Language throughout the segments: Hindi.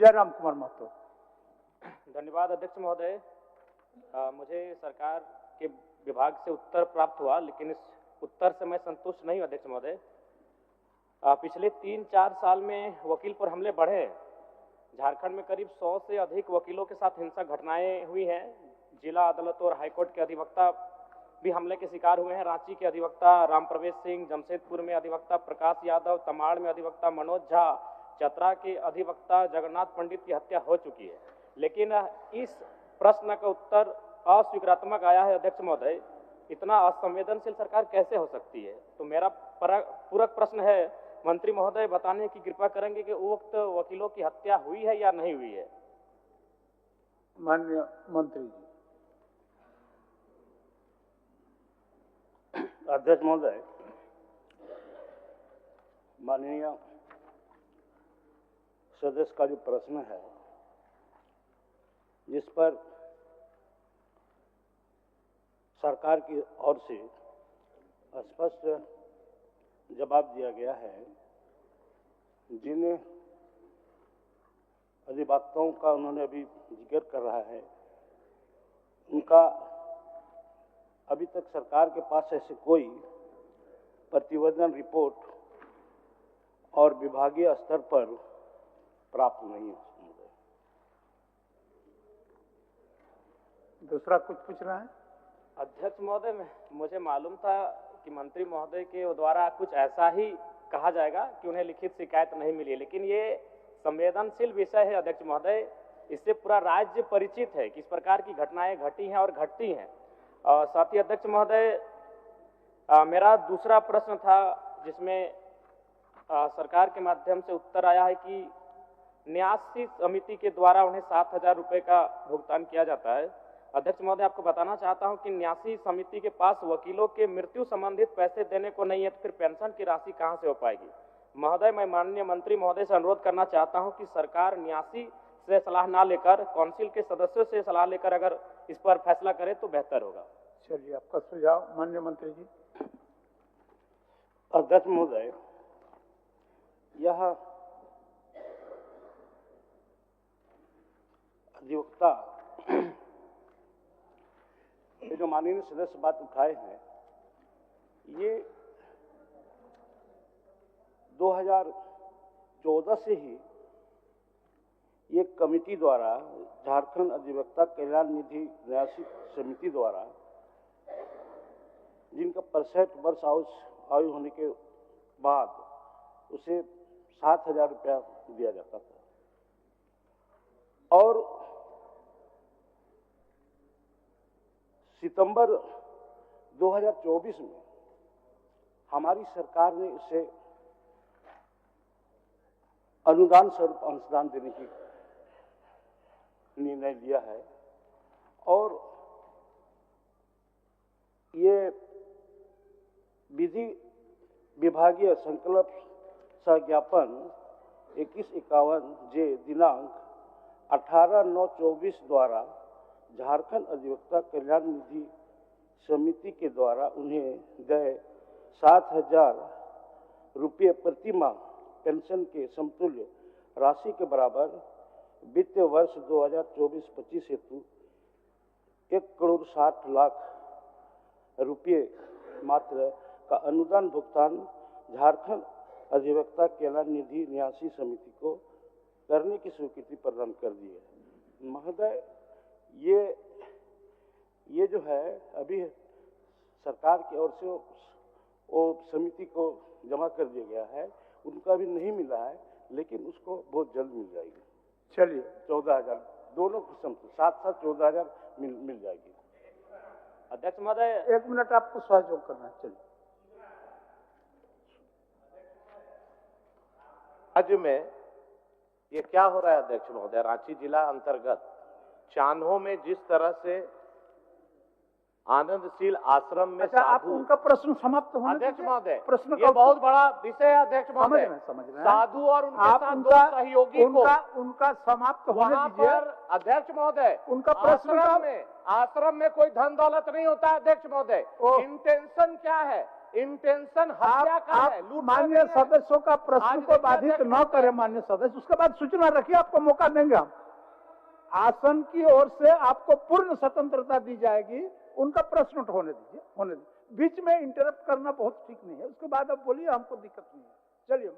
विजय राम कुमार महतो। धन्यवाद अध्यक्ष महोदय। मुझे सरकार के विभाग से उत्तर प्राप्त हुआ, लेकिन इस उत्तर से मैं संतुष्ट नहीं हूं अध्यक्ष महोदय। पिछले 3-4 साल में वकील पर हमले बढ़े हैं। झारखंड में करीब 100 से अधिक वकीलों के साथ हिंसक घटनाएं हुई हैं। जिला अदालतों और हाईकोर्ट के अधिवक्ता भी हमले के शिकार हुए हैं। रांची के अधिवक्ता राम प्रवेश सिंह, जमशेदपुर में अधिवक्ता प्रकाश यादव, तमाड़ में अधिवक्ता मनोज झा, चतरा के अधिवक्ता जगन्नाथ पंडित की हत्या हो चुकी है। लेकिन इस प्रश्न का उत्तर अस्वीकारात्मक आया है अध्यक्ष महोदय। इतना असंवेदनशील सरकार कैसे हो सकती है? तो मेरा पूरक प्रश्न है, मंत्री महोदय बताने की कृपा करेंगे कि उक्त वकीलों की हत्या हुई है या नहीं हुई है? माननीय मंत्री जी। अध्यक्ष महोदय, माननीय सदस्य का जो प्रश्न है, जिस पर सरकार की ओर से स्पष्ट जवाब दिया गया है, जिन अधिवक्ताओं का उन्होंने अभी जिक्र कर रहा है, उनका अभी तक सरकार के पास ऐसे कोई प्रतिवेदन रिपोर्ट और विभागीय स्तर पर प्राप्त नहीं है। दूसरा कुछ पूछ रहा है? अध्यक्ष महोदय, मुझे मालूम था कि मंत्री महोदय के द्वारा कुछ ऐसा ही कहा जाएगा कि उन्हें लिखित शिकायत नहीं मिली, लेकिन ये संवेदनशील विषय है अध्यक्ष महोदय। इससे पूरा राज्य परिचित है कि इस प्रकार की घटनाएं घटी हैं और घटती हैं। और साथ ही अध्यक्ष महोदय, मेरा दूसरा प्रश्न था, जिसमें सरकार के माध्यम से उत्तर आया है कि न्यासी समिति के द्वारा उन्हें 7,000 रुपये का भुगतान किया जाता है। अध्यक्ष महोदय, आपको बताना चाहता हूं कि न्यासी समिति के पास वकीलों के मृत्यु संबंधित पैसे देने को नहीं है, तो फिर पेंशन की राशि कहां से हो पाएगी? महोदय, मैं माननीय मंत्री महोदय से अनुरोध करना चाहता हूं कि सरकार न्यासी से सलाह ना लेकर काउंसिल के सदस्यों से सलाह लेकर अगर इस पर फैसला करे तो बेहतर होगा। चलिए, आपका सुझाव माननीय मंत्री जी। अध्यक्ष महोदय, यह अधिवक्ता ये जो माननीय सदस्य बात उठाए हैं, ये 2014 से ही एक कमेटी द्वारा, झारखंड अधिवक्ता कल्याण निधि न्यासी समिति द्वारा, जिनका 65 वर्ष आयु होने के बाद उसे 7,000 रुपया दिया जाता था। और सितंबर 2024 में हमारी सरकार ने इसे अनुदान स्वरूप अंशदान देने की निर्णय लिया है। और ये विधि विभागीय संकल्प सज्ञापन 2151 जे दिनांक 18/9/24 द्वारा झारखंड अधिवक्ता कल्याण निधि समिति के द्वारा उन्हें गए 7,000 रुपये प्रति माह पेंशन के समतुल्य राशि के बराबर वित्तीय वर्ष 2024-25 हेतु 1,60,00,000 रुपये मात्र का अनुदान भुगतान झारखंड अधिवक्ता कल्याण निधि न्यासी समिति को करने की स्वीकृति प्रदान कर दी है। महोदय, ये जो है अभी सरकार की ओर से वो समिति को जमा कर दिया गया है, उनका भी नहीं मिला है, लेकिन उसको बहुत जल्द मिल जाएगी। चलिए, 14,000 दोनों किस्म से 7-7 14,000 मिल जाएगी। अध्यक्ष महोदय, 1 मिनट आपको सहयोग करना है। चलिए। राज्य में ये क्या हो रहा है अध्यक्ष महोदय? रांची जिला अंतर्गत चान्हो में जिस तरह से आनंदशील आश्रम में अच्छा, आप उनका प्रश्न समाप्त होने अध्यक्ष महोदय, प्रश्न ये बहुत बड़ा विषय है अध्यक्ष महोदय। समझ रहे हैं। साधु और उनके आप साथ उनका 2 सहयोगी को उनका समाप्त होने वहां दीजिए। पर अध्यक्ष महोदय, उनका प्रश्न आश्रम में कोई धन दौलत नहीं होता है अध्यक्ष महोदय। इंटेंशन क्या है? इंटेंशन हत्या का है, आप लूट माननीय सदस्यों का प्रश्न आज को बाधित देखिए न करें माननीय सदस्य, उसके बाद सूचना रखिए, आपको मौका देंगे हम। आसन की ओर से आपको पूर्ण स्वतंत्रता दी जाएगी, उनका प्रश्न होने दीजिए, होने दीजिए। बीच में इंटरप्ट करना बहुत ठीक नहीं है, उसके बाद आप बोलिए, हमको दिक्कत नहीं है। चलिए।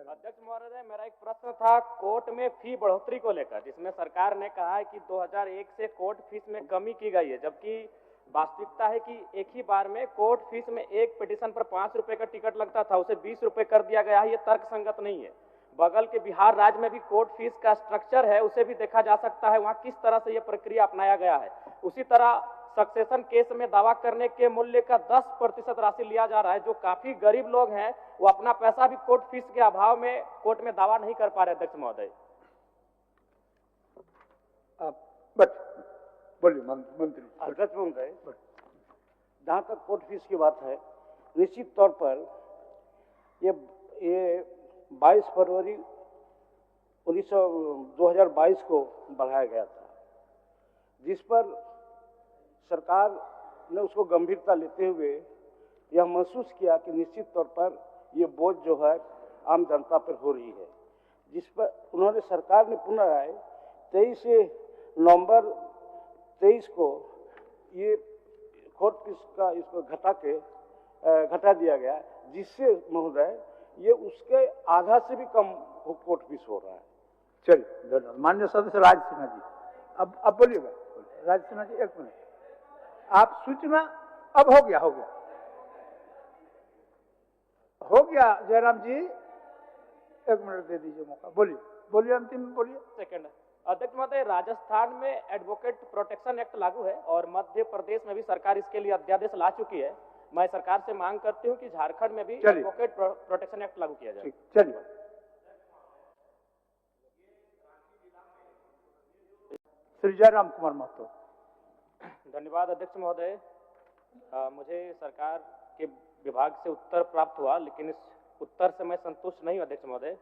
अध्यक्ष महोदय, मेरा एक प्रश्न था कोर्ट में फी बढ़ोतरी को लेकर, जिसमें सरकार ने कहा है कि 2001 से कोर्ट फीस में कमी की गई है, जबकि वास्तविकता है कि एक ही बार में कोर्ट फीस में एक पिटीशन पर 5 रुपए का टिकट लगता था, उसे 20 रुपए कर दिया गया है। ये तर्कसंगत नहीं है। बगल के बिहार राज्य में भी कोर्ट फीस का स्ट्रक्चर है, उसे भी देखा जा सकता है, वहाँ किस तरह से यह प्रक्रिया अपनाया गया है। उसी तरह सक्सेशन केस में दावा करने के मूल्य का 10% राशि लिया जा रहा है। जो काफी गरीब लोग हैं, वो अपना पैसा भी कोर्ट फीस के अभाव में कोर्ट में दावा नहीं कर पा रहे। अध्यक्ष महोदय, बोलिए मंत्री। अध्यक्ष महोदय, जहाँ तक कोर्ट फीस की बात है, निश्चित तौर पर ये 22 फरवरी 2022 को बढ़ाया गया था, जिस पर सरकार ने उसको गंभीरता लेते हुए यह महसूस किया कि निश्चित तौर पर ये बोझ जो है आम जनता पर हो रही है, जिस पर उन्होंने सरकार ने पुनः 23 नवंबर 23 को ये कोर्ट फीस का इसको घटा दिया गया, जिससे महोदय ये उसके आधा से भी कम कोर्ट फीस हो रहा है। चलिए धन्यवाद। माननीय सदस्य राज सिन्हा जी, अब बोलिएगा। राज सिन्हा जी, एक मिनट, आप सूचना अब हो गया जयराम जी, एक मिनट दे दीजिए मौका। बोलिए अंतिम में बोलिए। सेकंड। अध्यक्ष महोदय, राजस्थान में एडवोकेट प्रोटेक्शन एक्ट लागू है और मध्य प्रदेश में भी सरकार इसके लिए अध्यादेश ला चुकी है। मैं सरकार से मांग करती हूँ कि झारखंड में भी एडवोकेट प्रोटेक्शन एक्ट लागू किया जाए। चलिए। श्री जयराम कुमार महतो। धन्यवाद अध्यक्ष महोदय। मुझे सरकार के विभाग से उत्तर प्राप्त हुआ, लेकिन इस उत्तर से मैं संतुष्ट नहीं हूं अध्यक्ष महोदय।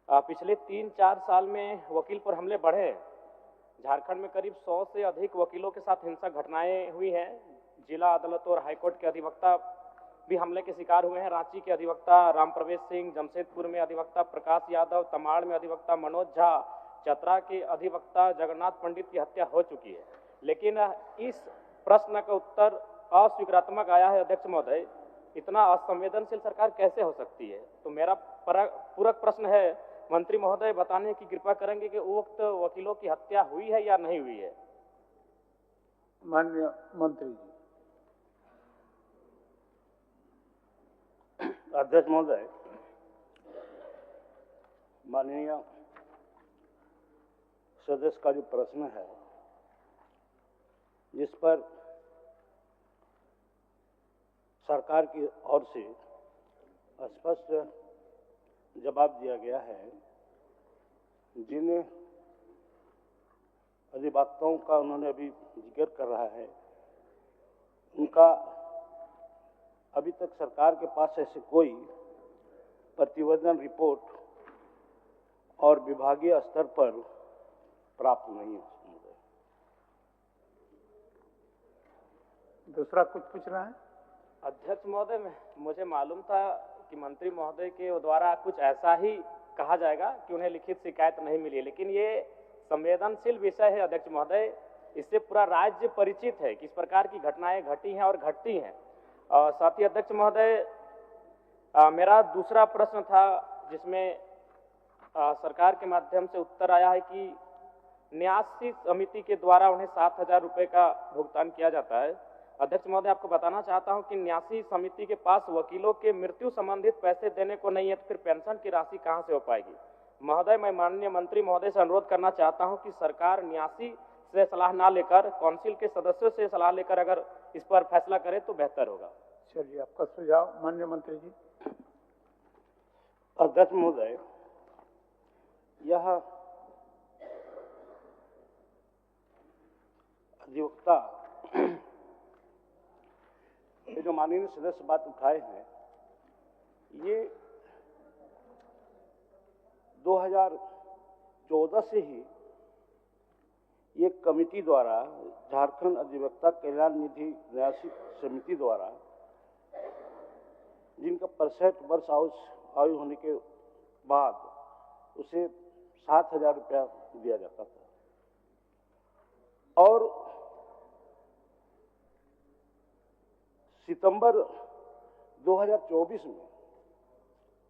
पिछले 3-4 साल में वकील पर हमले बढ़े हैं। झारखंड में करीब 100 से अधिक वकीलों के साथ हिंसक घटनाएं हुई हैं। जिला अदालत और हाईकोर्ट के अधिवक्ता भी हमले के शिकार हुए हैं। रांची के अधिवक्ता राम प्रवेश सिंह, जमशेदपुर में अधिवक्ता प्रकाश यादव, तमाड़ में अधिवक्ता मनोज झा, चतरा के अधिवक्ता जगन्नाथ पंडित की हत्या हो चुकी है। लेकिन इस प्रश्न का उत्तर अस्वीकारात्मक आया है अध्यक्ष महोदय। इतना असंवेदनशील सरकार कैसे हो सकती है? तो मेरा पूरक प्रश्न है, मंत्री महोदय बताने की कृपा करेंगे कि उक्त वकीलों की हत्या हुई है या नहीं हुई है? माननीय मंत्री जी। अध्यक्ष महोदय, माननीय सदस्य का जो प्रश्न है, जिस पर सरकार की ओर से स्पष्ट जवाब दिया गया है, जिन अधिवक्ताओं का उन्होंने अभी जिक्र कर रहा है, उनका अभी तक सरकार के पास ऐसे कोई प्रतिवेदन रिपोर्ट और विभागीय स्तर पर प्राप्त नहीं है। दूसरा कुछ पूछना है? अध्यक्ष महोदय, मुझे मालूम था कि मंत्री महोदय के द्वारा कुछ ऐसा ही कहा जाएगा कि उन्हें लिखित शिकायत नहीं मिली, लेकिन ये संवेदनशील विषय है अध्यक्ष महोदय। इससे पूरा राज्य परिचित है कि इस प्रकार की घटनाएं घटी हैं और घटती हैं। और साथ ही अध्यक्ष महोदय, मेरा दूसरा प्रश्न था, जिसमें सरकार के माध्यम से उत्तर आया है कि न्यासी समिति के द्वारा उन्हें 7,000 रुपये का भुगतान किया जाता है। अध्यक्ष महोदय, आपको बताना चाहता हूं कि न्यासी समिति के पास वकीलों के मृत्यु संबंधित पैसे देने को नहीं है, तो फिर पेंशन की राशि कहां से हो पाएगी? महोदय, मैं माननीय मंत्री महोदय से अनुरोध करना चाहता हूं कि सरकार न्यासी से सलाह ना लेकर काउंसिल के सदस्यों से सलाह लेकर अगर इस पर फैसला करे तो बेहतर होगा। चलिए, आपका सुझाव माननीय मंत्री जी। अध्यक्ष महोदय, यह अधिवक्ता ये जो माननीय सदस्य बात उठाए हैं, ये 2014 से ही ये कमेटी द्वारा, झारखंड अधिवक्ता कल्याण निधि न्यासी समिति द्वारा जिनका 65 वर्ष आयु होने के बाद उसे 7,000 रुपया दिया जाता था। और सितंबर 2024 में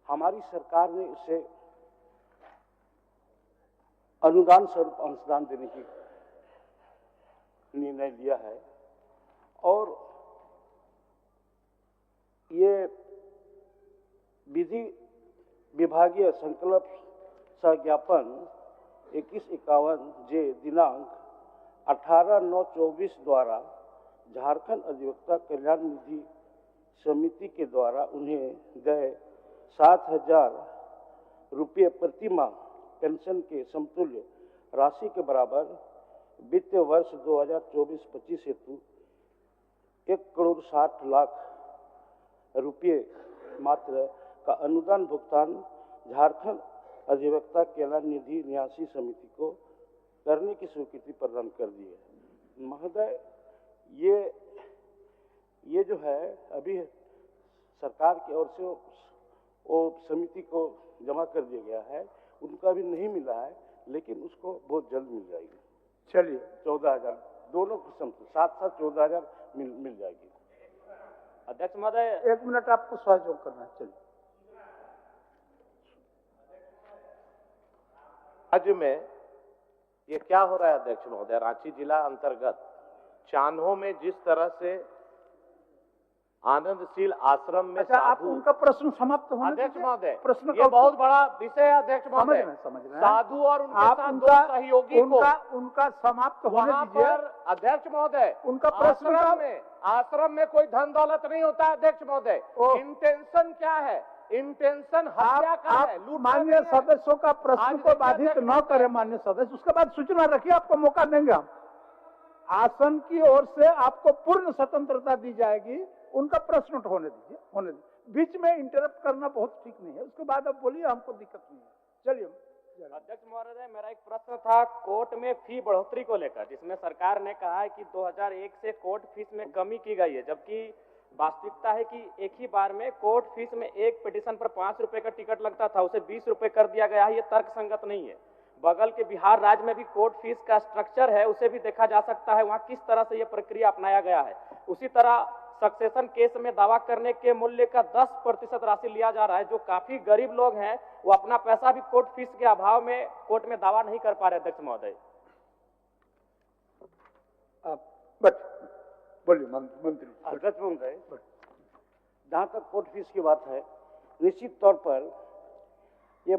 हमारी सरकार ने इसे अनुदान स्वरूप अंशदान देने की निर्णय लिया है और ये विधि विभागीय संकल्प सज्ञापन 2151 दिनांक 18/9/24 द्वारा झारखंड अधिवक्ता कल्याण निधि समिति के द्वारा उन्हें देय 7,000 रुपये प्रति माह पेंशन के समतुल्य राशि के बराबर वित्तीय वर्ष 2024-25 हेतु 1,60,00,000 रुपये मात्र का अनुदान भुगतान झारखंड अधिवक्ता कल्याण निधि न्यासी समिति को करने की स्वीकृति प्रदान कर दी है। महोदय, ये जो है अभी सरकार की ओर से वो समिति को जमा कर दिया गया है, उनका भी नहीं मिला है, लेकिन उसको बहुत जल्द मिल जाएगी। चलिए 14,000 दोनों किस्म से 7-7 14,000 मिल जाएगी। अध्यक्ष महोदय, 1 मिनट आपको सहयोग करना है। चलिए, राज्य में ये क्या हो रहा है अध्यक्ष महोदय? रांची जिला अंतर्गत चान्हो में जिस तरह से आनंदशील आश्रम में अच्छा, आप उनका प्रश्न समाप्त होने अध्यक्ष दीजिए। महोदय, प्रश्न ये बहुत बड़ा विषय है अध्यक्ष महोदय। समझ रहे हैं। साधु और उनके आप साथ उनका दो सहयोगी को उनका समाप्त होने वहां दीजिए। पर अध्यक्ष महोदय, उनका प्रश्न आश्रम में कोई धन दौलत नहीं होता है अध्यक्ष महोदय। ओह। इंटेंशन क्या है? इंटेंशन हत्या का है, आप लूट माननीय सदस्यों का प्रश्न आज को बाधित देखिए न करें। माननीय सदस्य, उसके बाद सूचना रखिए, आपको मौका देंगे हम। आसन की ओर से आपको पूर्ण स्वतंत्रता दी जाएगी। उनका प्रश्न होने दीजिए, होने दीजिए। बीच में इंटरप्ट करना बहुत ठीक नहीं है। उसके बाद अब बोलिए, हमको दिक्कत नहीं है। चलिए अध्यक्ष महोदय, मेरा एक प्रश्न था कोर्ट में फी बढ़ोतरी को लेकर, जिसमें सरकार ने कहा है कि 2001 से कोर्ट फीस में कमी की गई है, जबकि वास्तविकता है कि एक ही बार में कोर्ट फीस में एक पिटीशन पर 5 रुपए का टिकट लगता था, उसे 20 रुपए कर दिया गया है। ये तर्क संगत नहीं है। बगल के बिहार राज्य में भी कोर्ट फीस का स्ट्रक्चर है, उसे भी देखा जा सकता है वहां किस तरह से यह प्रक्रिया अपनाया गया है। उसी तरह सक्सेशन केस में दावा करने के मूल्य का 10% राशि लिया जा रहा है। जो काफी गरीब लोग हैं वो अपना पैसा भी कोर्ट फीस के अभाव में कोर्ट में दावा नहीं कर पा रहे। अध्यक्ष महोदय, बोलिए मंत्री। अध्यक्ष महोदय, जहाँ तक कोर्ट फीस की बात है, निश्चित तौर पर ये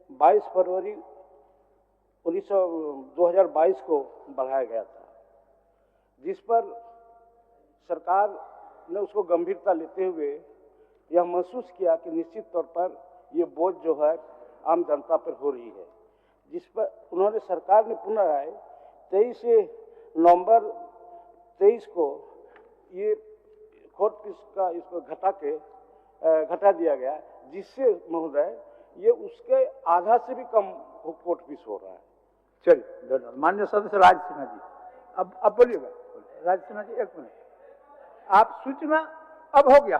22 फरवरी 2022 को बढ़ाया गया था, जिस पर सरकार ने उसको गंभीरता लेते हुए यह महसूस किया कि निश्चित तौर पर ये बोझ जो है आम जनता पर हो रही है, जिस पर उन्होंने सरकार ने पुनः 23 नवंबर 23 को ये कोर्ट फीस का इसको घटा दिया गया, जिससे महोदय ये उसके आधा से भी कम कोर्ट फीस हो रहा है। चलिए, माननीय सदस्य राज सिन्हा जी, अब बोलिएगा। राज सिन्हा जी, 1 मिनट। आप सूचना अब हो गया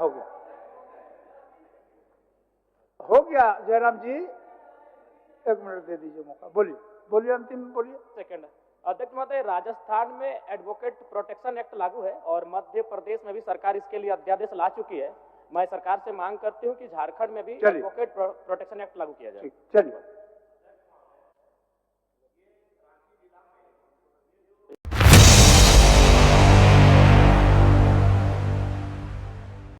जयराम जी, 1 मिनट दे दीजिए मौका। बोलिए अंतिम बोलिए। सेकंड अध्यक्ष महोदय, राजस्थान में एडवोकेट प्रोटेक्शन एक्ट लागू है और मध्य प्रदेश में भी सरकार इसके लिए अध्यादेश ला चुकी है। मैं सरकार से मांग करती हूँ कि झारखंड में भी एडवोकेट प्रोटेक्शन एक्ट लागू किया जाए। चलिए।